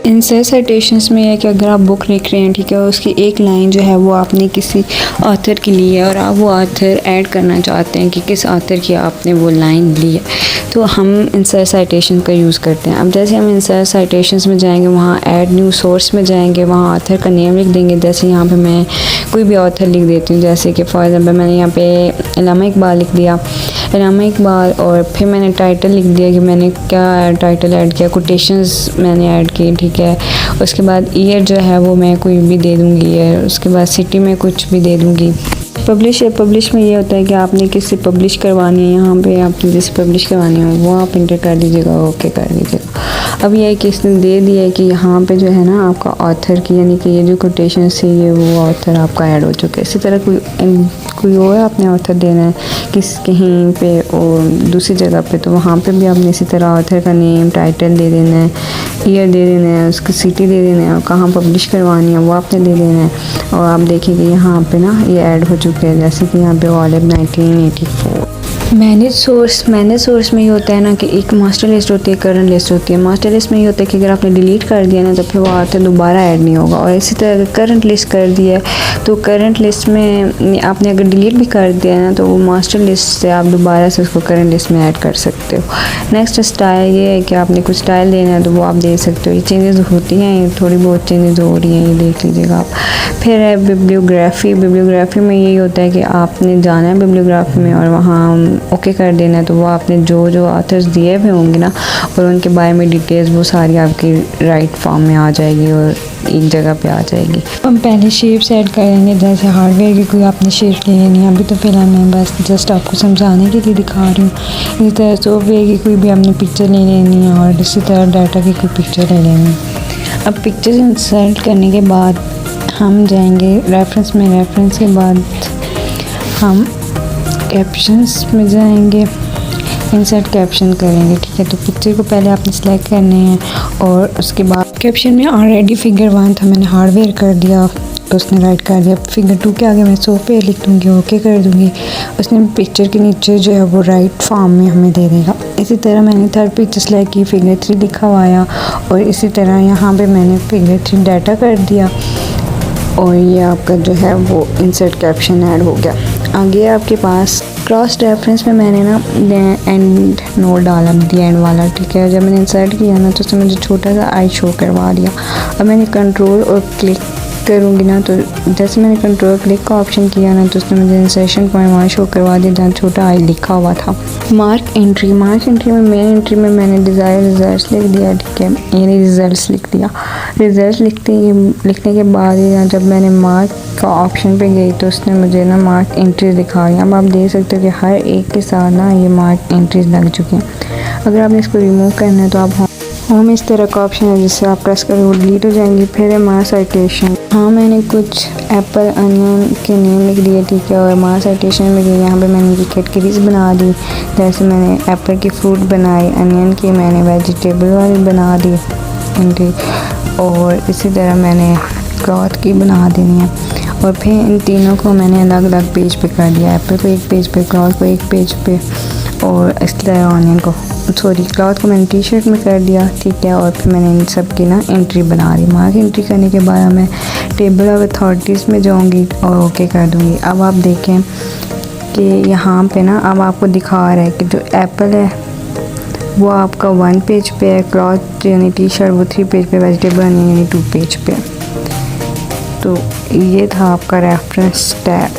Insert citations में है कि अगर आप बुक लिख रहे हैं, ठीक है, उसकी एक लाइन जो है वो आपने किसी ऑथर की ली है और आप वो ऑथर ऐड करना चाहते हैं कि किस ऑथर की आपने वो लाइन ली है, तो हम इंसर्ट साइटेशन का यूज़ करते हैं। अब जैसे हम इंसर्ट साइटेशंस में जाएंगे, वहाँ ऐड न्यू सोर्स में जाएंगे, वहाँ ऑथर का नेम लिख देंगे। जैसे यहाँ पे मैं कोई भी ऑथर लिख देती हूँ, जैसे कि फॉर एग्जांपल मैंने यहाँ पे अल्लामा इकबाल लिख दिया, अल्लामा इकबाल, और फिर मैंने टाइटल लिख दिया कि मैंने क्या टाइटल ऐड किया, कोटेशंस मैंने ऐड की, ठीक है। उसके बाद ईयर जो है वो मैं कोई भी दे दूँगी ईयर, उसके बाद सिटी में कुछ भी दे दूँगी। पब्लिश में ये होता है कि आपने किससे पब्लिश करवानी है, यहाँ पे आपने जिससे पब्लिश करवानी है वो आप इंटर कर दीजिएगा, ओके कर दीजिएगा। अब ये है कि इसने दे दिया है कि यहाँ पे जो है ना आपका ऑथर की, यानी कि ये जो कोटेशन से ये वो ऑथर आपका ऐड हो चुका है। इसी तरह कोई और आपने ऑथर देना है कहीं पे और दूसरी जगह पे, तो वहाँ पे भी आपने इसी तरह ऑथर का नेम, टाइटल दे देना है, ईयर दे देना है, उसकी सिटी दे देना है और कहाँ पब्लिश करवानी है वो आपने दे देना है। और आप देखेंगे यहाँ पे ना ये ऐड हो चुके हैं, जैसे कि यहाँ पे ऑलिव 1984। मैनेज सोर्स में ये होता है ना कि एक मास्टर लिस्ट होती है, करंट लिस्ट होती है। मास्टर लिस्ट में ये होता है कि अगर आपने डिलीट कर दिया ना तो फिर वो ऑथर दोबारा ऐड नहीं होगा। और इसी तरह अगर करंट लिस्ट कर दिया है तो करंट लिस्ट में आपने अगर डिलीट भी कर दिया ना तो वो मास्टर लिस्ट से आप दोबारा से उसको करंट लिस्ट में ऐड कर सकते हो। नेक्स्ट स्टाइल ये है कि आपने कुछ स्टाइल देना है तो वो आप दे सकते हो। ये चेंजेस होती हैं, थोड़ी बहुत चेंजेस हो रही हैं, ये देख लीजिएगा आप। फिर है बिब्लियोग्राफी में यही होता है कि आपने जाना है बिब्लियोग्राफी में और वहाँ ओके कर देना है, तो वो आपने जो ऑथर्स दिए हुए होंगे ना और उनके बारे में डिटेल्स वो सारी आपकी राइट फॉर्म में आ जाएगी और एक जगह पे आ जाएगी। हम पहले शेप्स ऐड करेंगे, जैसे हार्डवेयर की कोई आपने शेप ले लेनी है। अभी तो फिलहाल मैं बस जस्ट आपको समझाने के लिए दिखा रही हूँ। इसी तरह सॉफ्टवेयर की कोई भी आपने पिक्चर ले लेनी है और इसी तरह डाटा की कोई पिक्चर ले लेनी है। अब पिक्चर इंसर्ट करने के बाद हम जाएंगे रेफरेंस में, रेफरेंस के बाद हम कैप्शंस में जाएंगे, इंसर्ट कैप्शन करेंगे, ठीक है। तो पिक्चर को पहले आपने सेलेक्ट करने हैं और उसके बाद कैप्शन में ऑलरेडी फिगर 1 था, मैंने हार्डवेयर कर दिया तो उसने राइट कर दिया। फिगर 2 के आगे मैं सॉफ्टवेयर लिख दूँगी, ओके कर दूँगी। उसने पिक्चर के नीचे जो है वो राइट फॉर्म में हमें दे देगा। इसी तरह मैंने थर्ड पिक्चर सेलेक्ट की, फिगर 3 लिखा हुआ आया और इसी तरह यहाँ पर मैंने फिगर 3 डाटा कर दिया और ये आपका जो है वो इंसर्ट कैप्शन ऐड हो गया। आगे आपके पास क्रॉस रेफरेंस में मैंने ना एंड नोट डाला, दी एंड वाला, ठीक है। जब मैंने इंसर्ट किया ना तो उसने मुझे छोटा सा आई शो करवा दिया। अब मैंने कंट्रोल और क्लिक करूँगी ना तो जैसे मैंने कंट्रोल क्लिक का ऑप्शन किया ना तो उसने मुझे इंसर्शन पॉइंट वहाँ शो करवा दिया जहाँ छोटा आई लिखा हुआ था। मार्क एंट्री में मेन एंट्री में मैंने डिज़ायर रिजल्ट्स लिख दिया, ठीक है, यानी रिजल्ट्स लिख दिया। रिजल्ट लिखने के बाद जब मैंने मार्क का ऑप्शन पे गई तो उसने मुझे ना मार्क एंट्रीज दिखाई। अब आप देख सकते हो कि हर एक के साथ ना ये मार्क एंट्रीज लग चुकी हैं। अगर आपने इसको रिमूव करना है तो आप होम इस तरह का ऑप्शन है जिससे आप प्रेस करें वो डिलीट हो जाएंगी। फिर है मार्क साइटेशन, हाँ मैंने कुछ एप्पल अनियन के नेम लिख दिए, ठीक है। और मार्क साइटेशन में गई, यहाँ पे मैंने इनकी कैटेगरीज बना दी। जैसे मैंने एप्पल की फ्रूट बनाई, अनियन की मैंने वेजिटेबल वाली बना दी एंट्री, और इसी तरह मैंने क्लॉथ की बना देनी है। और फिर इन तीनों को मैंने अलग अलग पेज पे कर दिया, एप्पल को एक पेज पे, क्लॉथ को एक पेज पे और इस तरह ऑनियन को क्लॉथ को मैंने टी शर्ट में कर दिया, ठीक है। और फिर मैंने इन सब की ना एंट्री बना दी। मार्क एंट्री करने के बाद मैं टेबल ऑफ अथॉरिटीज़ में जाऊंगी और ओके कर दूंगी। अब आप देखें कि यहाँ पे ना अब आपको दिखा रहा है कि जो एप्पल है वो आपका 1 पेज पे है, क्लॉथ यानी टी शर्ट वो 3 पेज पे, वेजिटेबल यानी 2 पेज पे। तो ये था आपका रेफरेंस टैब।